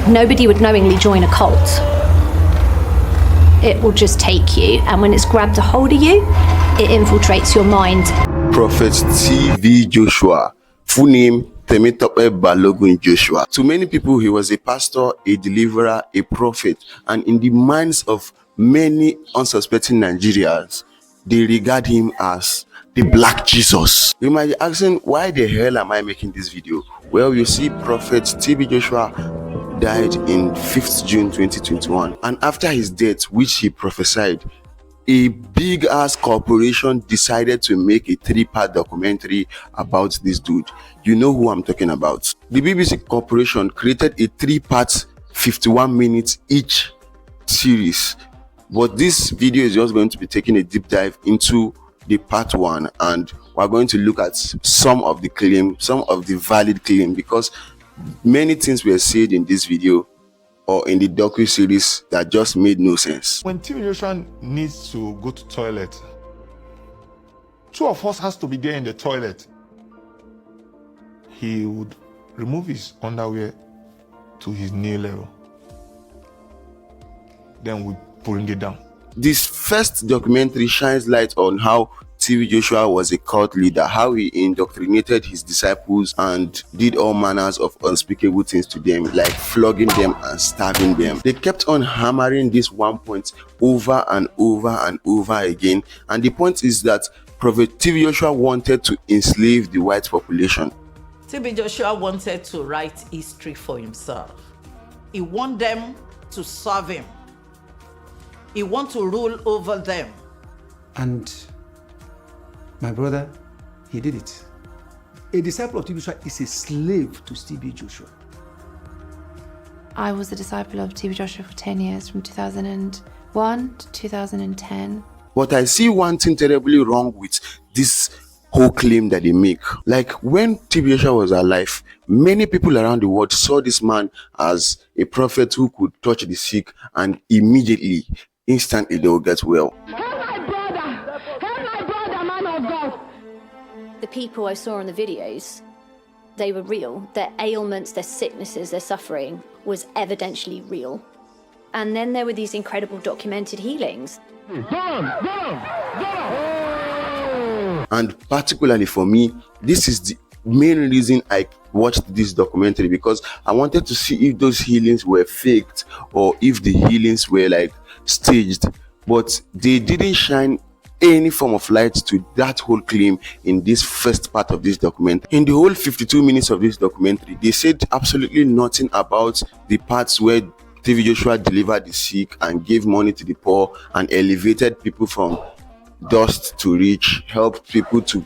Nobody would knowingly join a cult. It will just take you, and when it's grabbed a hold of you, it infiltrates your mind. Prophet T.V. Joshua, full name Temitope Balogun Joshua. To many people, he was a pastor, a deliverer, a prophet, and in the minds of many unsuspecting Nigerians, they regard him as the Black Jesus. You might be asking, why the hell am I making this video? Well, you see, Prophet T.V. Joshua died in 5th June 2021, and after his death, which he prophesied, a big ass corporation decided to make a 3-part documentary about this dude. You know who I'm talking about. The BBC corporation created a 3-part 51 minutes each series, but this video is just going to be taking a deep dive into the part 1, and we're going to look at some of the claim, some of the valid claim, because many things were said in this video or in the docu-series that just made no sense. When T.V. Joshua needs to go to toilet, 2 of us has to be there in the toilet. He would remove his underwear to his knee level. Then we bring it down. This first documentary shines light on how T.V. Joshua was a cult leader, how he indoctrinated his disciples and did all manners of unspeakable things to them, like flogging them and starving them. They kept on hammering this one point over and over and over again, and the point is that Prophet T.V. Joshua wanted to enslave the white population. T.V. Joshua wanted to write history for himself. He wanted them to serve him. He wanted to rule over them. And my brother, he did it. A disciple of T.V. Joshua is a slave to T.V. Joshua. I was a disciple of T.V. Joshua for 10 years, from 2001 to 2010. But I see one thing terribly wrong with this whole claim that they make. Like, when T.V. Joshua was alive, many people around the world saw this man as a prophet who could touch the sick and immediately, instantly they will get well. The people I saw in the videos, they were real. Their ailments, their sicknesses, their suffering was evidently real. And then there were these incredible documented healings. And particularly for me, this is the main reason I watched this documentary, because I wanted to see if those healings were faked or if the healings were like staged. But they didn't shine any form of light to that whole claim in this first part of this documentary. In the whole 52 minutes of this documentary, they said absolutely nothing about the parts where T.V. Joshua delivered the sick and gave money to the poor and elevated people from dust to rich, helped people to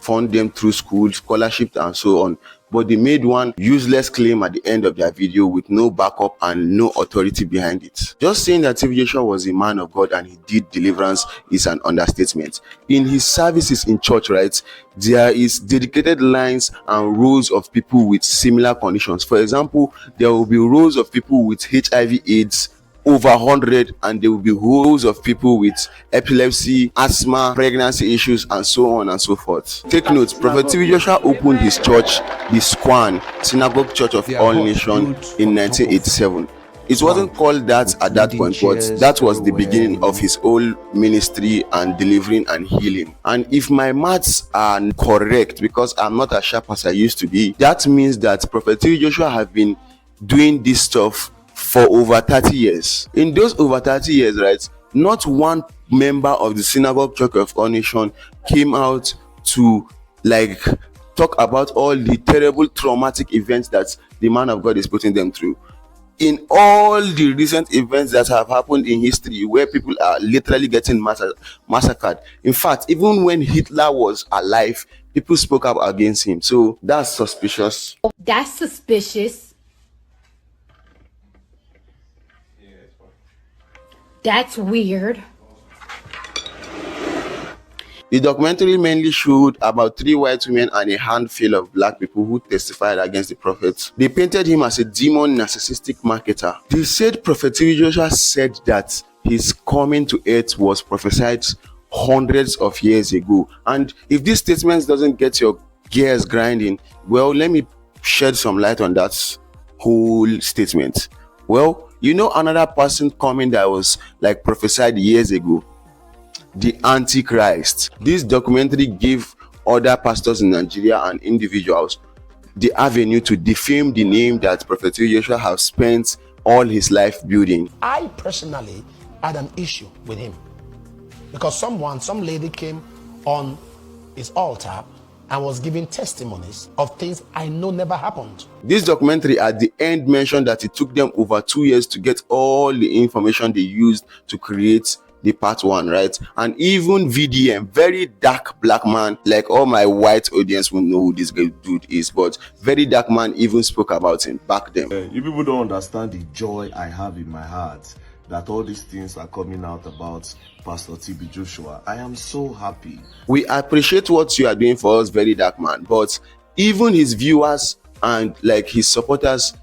fund them through schools, scholarships, and so on. But they made one useless claim at the end of their video with no backup and no authority behind it. Just saying that T.V. Joshua was a man of God and he did deliverance is an understatement. In his services in church, right, there is dedicated lines and rows of people with similar conditions. For example, there will be rows of people with HIV/AIDS, over 100, and there will be rows of people with epilepsy, asthma, pregnancy issues, and so on and so forth. Take note, Prophet T.V. Joshua opened his church, the Squan Synagogue Church of All Nations, in 1987. It wasn't called that at that point, but that was the beginning of his whole ministry and delivering and healing. And if my maths are correct, because I'm not as sharp as I used to be, that means that Prophet T.V. Joshua have been doing this stuff for over 30 years. In those over 30 years, right, not one member of the Synagogue Church of All Nations came out to like talk about all the terrible traumatic events that the man of God is putting them through. In all the recent events that have happened in history where people are literally getting massacred. In fact, even when Hitler was alive, people spoke up against him. So that's suspicious. That's suspicious. That's weird. The documentary mainly showed about 3 white women and a handful of black people who testified against the prophet. They painted him as a demon narcissistic marketer. They said Prophet T.V. Joshua said that his coming to earth was prophesied hundreds of years ago. And if this statement doesn't get your gears grinding, well, let me shed some light on that whole statement? Well, you know, another person coming that was like prophesied years ago, the Antichrist. This documentary gave other pastors in Nigeria and individuals the avenue to defame the name that Prophet Joshua has spent all his life building. I personally had an issue with him because some lady came on his altar and was giving testimonies of things I know never happened. This documentary at the end mentioned that it took them over 2 years to get all the information they used to create the part 1, right? And even VDM, very dark black man, like all my white audience will know who this dude is, but very dark man even spoke about him back then. You people don't understand the joy I have in my heart that all these things are coming out about Pastor TB Joshua. I am so happy. We appreciate what you are doing for us, very dark man, but even his viewers and like his supporters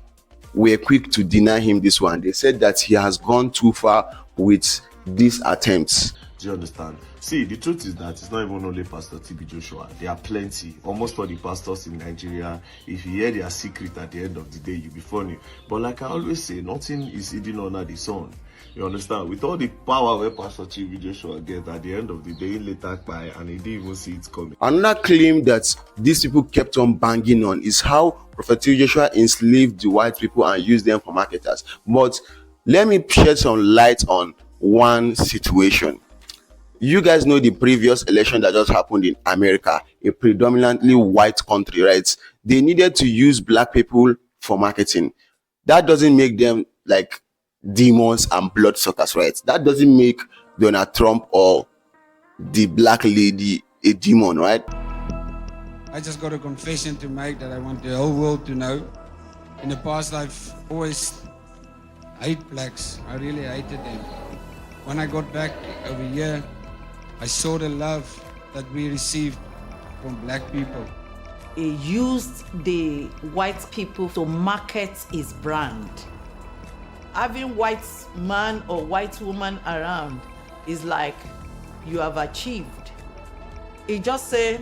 were quick to deny him this one. They said that he has gone too far with these attempts. Do you understand? See, the truth is that it's not even only Pastor TB Joshua. There are plenty. Almost all the pastors in Nigeria, if you hear their secret at the end of the day, you'll be funny. But like I always say, nothing is hidden under the sun. You understand? With all the power where Pastor TB Joshua gets, at the end of the day, he later by and he didn't even see it coming. Another claim that these people kept on banging on is how Prophet Joshua enslaved the white people and used them for marketers. But let me shed some light on one situation. You guys know the previous election that just happened in America, a predominantly white country, right? They needed to use black people for marketing. That doesn't make them like demons and bloodsuckers, right? That doesn't make Donald Trump or the black lady a demon, right? I just got a confession to make that I want the whole world to know. In the past, I've always hated blacks. I really hated them. When I got back over here, I saw the love that we received from black people. He used the white people to market his brand. Having white man or white woman around is like you have achieved. He just say,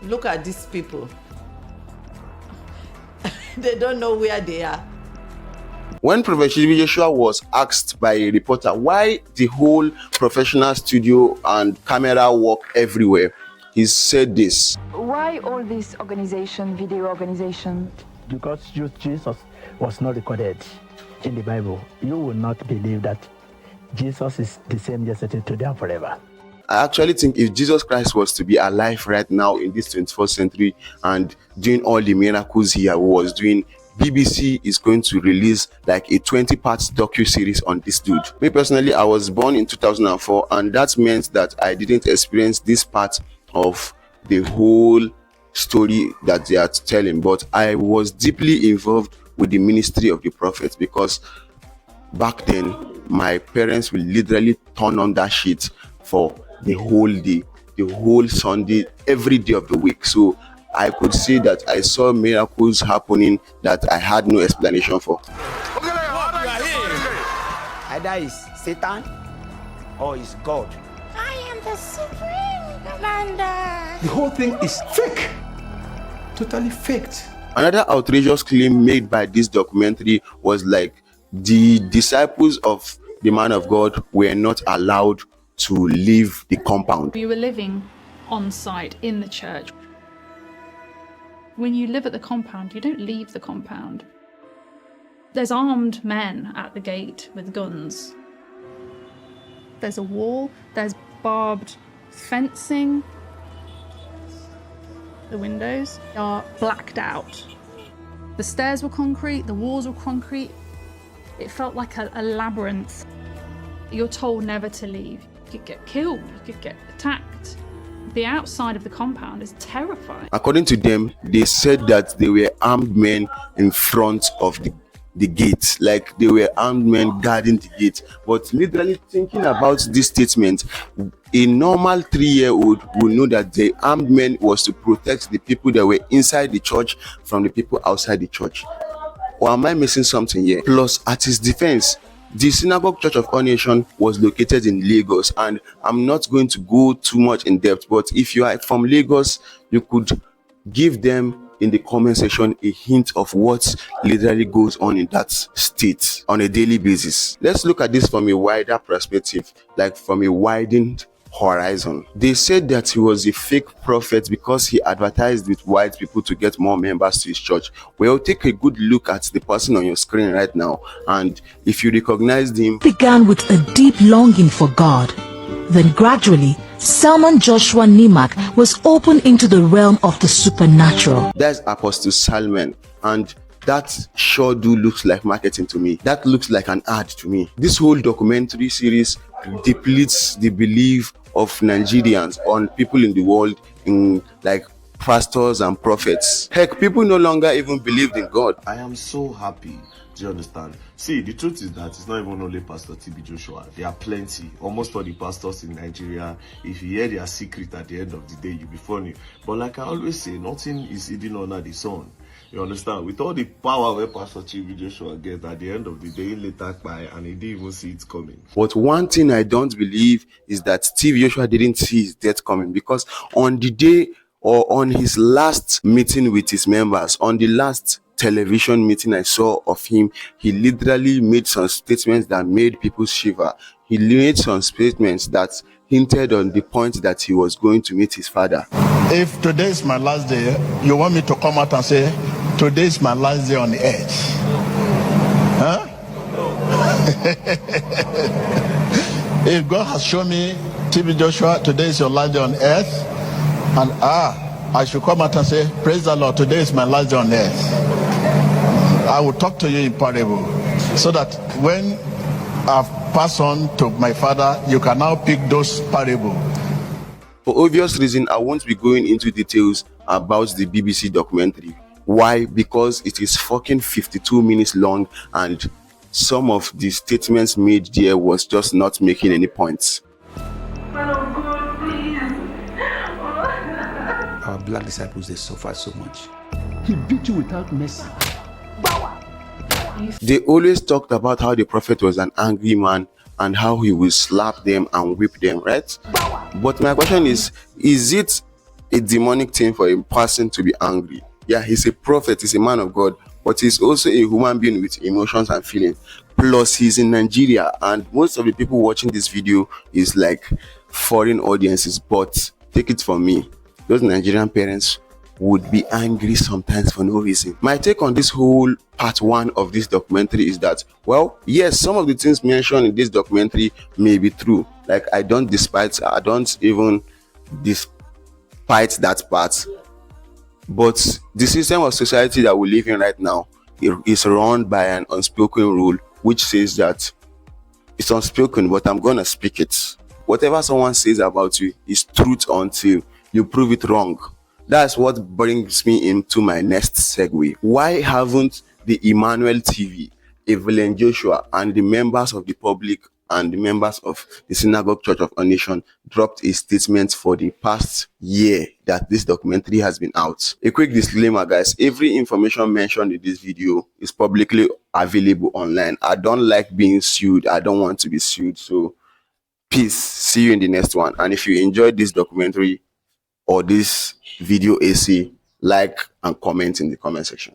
look at these people. They don't know where they are. When Prophet Joshua was asked by a reporter why the whole professional studio and camera work everywhere, he said this. Why all this organization, video organization? Because Jesus was not recorded in the Bible. You will not believe that Jesus is the same yesterday, today, and forever. I actually think if Jesus Christ was to be alive right now in this 21st century and doing all the miracles he was doing, BBC is going to release like a 20-part docu-series on this dude. Me personally, I was born in 2004, and that meant that I didn't experience this part of the whole story that they are telling, but I was deeply involved with the ministry of the prophet, because back then my parents will literally turn on that shit for the whole day, the whole Sunday, every day of the week. So I could see that I saw miracles happening that I had no explanation for. Either is Satan or is God. I am the supreme commander. The whole thing is fake. Totally faked. Another outrageous claim made by this documentary was like the disciples of the man of God were not allowed to leave the compound. We were living on site in the church. When you live at the compound, you don't leave the compound. There's armed men at the gate with guns. There's a wall, there's barbed fencing. The windows are blacked out. The stairs were concrete, the walls were concrete. It felt like a labyrinth. You're told never to leave. You could get killed, you could get attacked. The outside of the compound is terrifying. According to them, they said that there were armed men in front of the gate, like they were armed men guarding the gate. But literally thinking about this statement, a normal 3-year-old will know that the armed men was to protect the people that were inside the church from the people outside the church. Or am I missing something here? Plus, at his defense, the Synagogue Church of All Nations was located in Lagos, and I'm not going to go too much in depth, but if you are from Lagos, you could give them in the comment section a hint of what literally goes on in that state on a daily basis. Let's look at this from a wider perspective, like from a widened horizon. They said that he was a fake prophet because he advertised with white people to get more members to his church. Well, take a good look at the person on your screen right now, and if you recognize him, began with a deep longing for God. Then gradually, Salman Joshua Nimak was opened into the realm of the supernatural. That's Apostle Salman, and that sure do looks like marketing to me. That looks like an ad to me. This whole documentary series depletes the belief of Nigerians on people in the world, in like pastors and prophets. Heck, people no longer even believed in God. I am so happy. Do you understand? See, the truth is that it's not even only Pastor TB Joshua. There are plenty. Almost all the pastors in Nigeria, if you hear their secret at the end of the day, you'll be funny. But like I always say, nothing is hidden under the sun. You understand? With all the power where Pastor TB Joshua gets, at the end of the day, he later by and he didn't even see it coming. But one thing I don't believe is that TB Joshua didn't see his death coming, because on the day or on his last meeting with his members, on the last television meeting I saw of him, he literally made some statements that made people shiver. He made some statements that hinted on the point that he was going to meet his father. If today is my last day, you want me to come out and say, today is my last day on the earth? Huh? If God has shown me, TB Joshua, today is your last day on earth, and I should come out and say, praise the Lord, today is my last day on earth. I will talk to you in parable, so that when I've passed on to my father, you can now pick those parables. For obvious reason, I won't be going into details about the BBC documentary. Why? Because it is fucking 52 minutes long, and some of the statements made there was just not making any points. Our black disciples, they suffered so much. He beat you without mercy. They always talked about how the prophet was an angry man and how he will slap them and whip them, right? But my question is it a demonic thing for a person to be angry? Yeah, he's a prophet, he's a man of God, but he's also a human being with emotions and feelings. Plus, he's in Nigeria, and most of the people watching this video is like foreign audiences. But take it from me, those Nigerian parents would be angry sometimes for no reason. My take on this whole part one of this documentary is that, well, yes, some of the things mentioned in this documentary may be true. Like, I don't even despite that part. But the system of society that we live in right now is run by an unspoken rule, which says that it's unspoken, but I'm gonna speak it. Whatever someone says about you is truth until you prove it wrong. That's what brings me into my next segue. Why haven't the Emmanuel TV, Evelyn Joshua, and the members of the public and the members of the Synagogue Church of Our Nation dropped a statement for the past year that this documentary has been out? A quick disclaimer, guys. Every information mentioned in this video is publicly available online. I don't like being sued. I don't want to be sued. So peace. See you in the next one. And if you enjoyed this documentary or this video essay, like and comment in the comment section.